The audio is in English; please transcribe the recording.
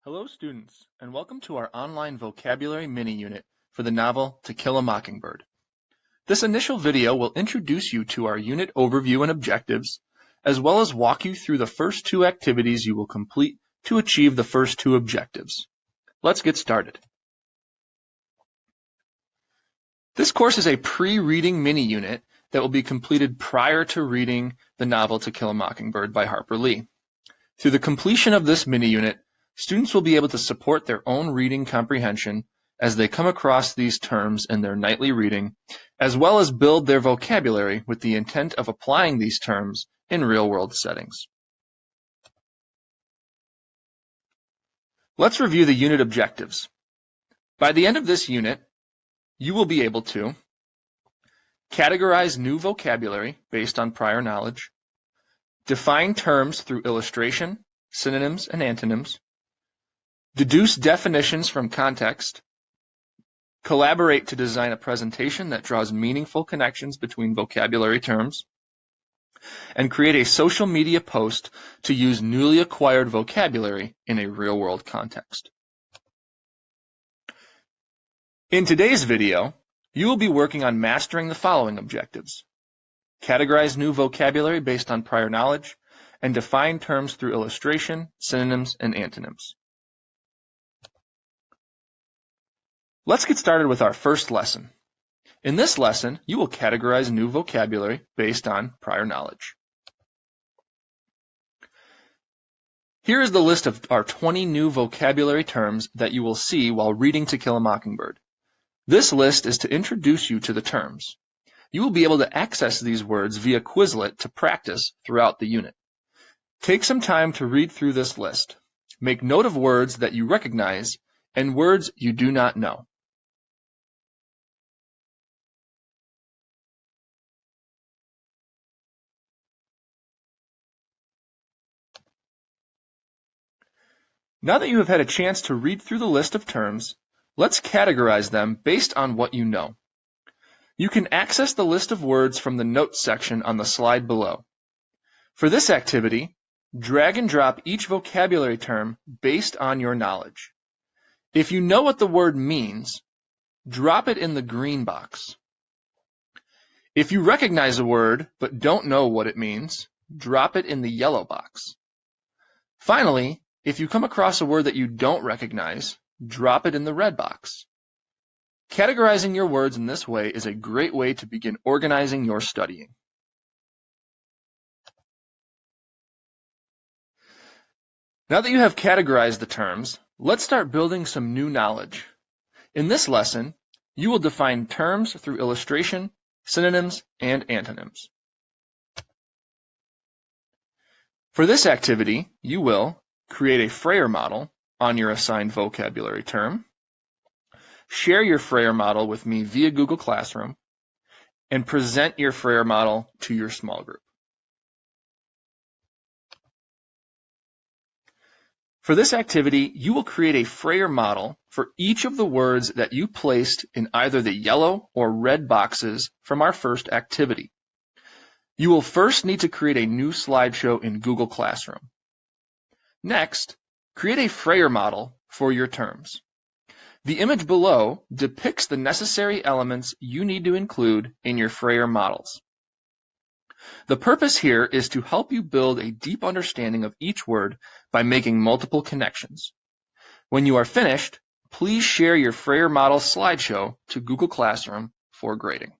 Hello students, and welcome to our online vocabulary mini-unit for the novel To Kill a Mockingbird. This initial video will introduce you to our unit overview and objectives, as well as walk you through the first two activities you will complete to achieve the first two objectives. Let's get started. This course is a pre-reading mini-unit that will be completed prior to reading the novel To Kill a Mockingbird by Harper Lee. Through the completion of this mini-unit, students will be able to support their own reading comprehension as they come across these terms in their nightly reading, as well as build their vocabulary with the intent of applying these terms in real-world settings. Let's review the unit objectives. By the end of this unit, you will be able to categorize new vocabulary based on prior knowledge, define terms through illustration, synonyms, and antonyms, deduce definitions from context, collaborate to design a presentation that draws meaningful connections between vocabulary terms, and create a social media post to use newly acquired vocabulary in a real-world context. In today's video, you will be working on mastering the following objectives: categorize new vocabulary based on prior knowledge, and define terms through illustration, synonyms, and antonyms. Let's get started with our first lesson. In this lesson, you will categorize new vocabulary based on prior knowledge. Here is the list of our 20 new vocabulary terms that you will see while reading To Kill a Mockingbird. This list is to introduce you to the terms. You will be able to access these words via Quizlet to practice throughout the unit. Take some time to read through this list. Make note of words that you recognize and words you do not know. Now that you have had a chance to read through the list of terms, let's categorize them based on what you know. You can access the list of words from the Notes section on the slide below. For this activity, drag and drop each vocabulary term based on your knowledge. If you know what the word means, drop it in the green box. If you recognize a word but don't know what it means, drop it in the yellow box. Finally, if you come across a word that you don't recognize, drop it in the red box. Categorizing your words in this way is a great way to begin organizing your studying. Now that you have categorized the terms, let's start building some new knowledge. In this lesson, you will define terms through illustration, synonyms, and antonyms. For this activity, you will create a Frayer model on your assigned vocabulary term, share your Frayer model with me via Google Classroom, and present your Frayer model to your small group. For this activity, you will create a Frayer model for each of the words that you placed in either the yellow or red boxes from our first activity. You will first need to create a new slideshow in Google Classroom. Next, create a Frayer model for your terms. The image below depicts the necessary elements you need to include in your Frayer models. The purpose here is to help you build a deep understanding of each word by making multiple connections. When you are finished, please share your Frayer model slideshow to Google Classroom for grading.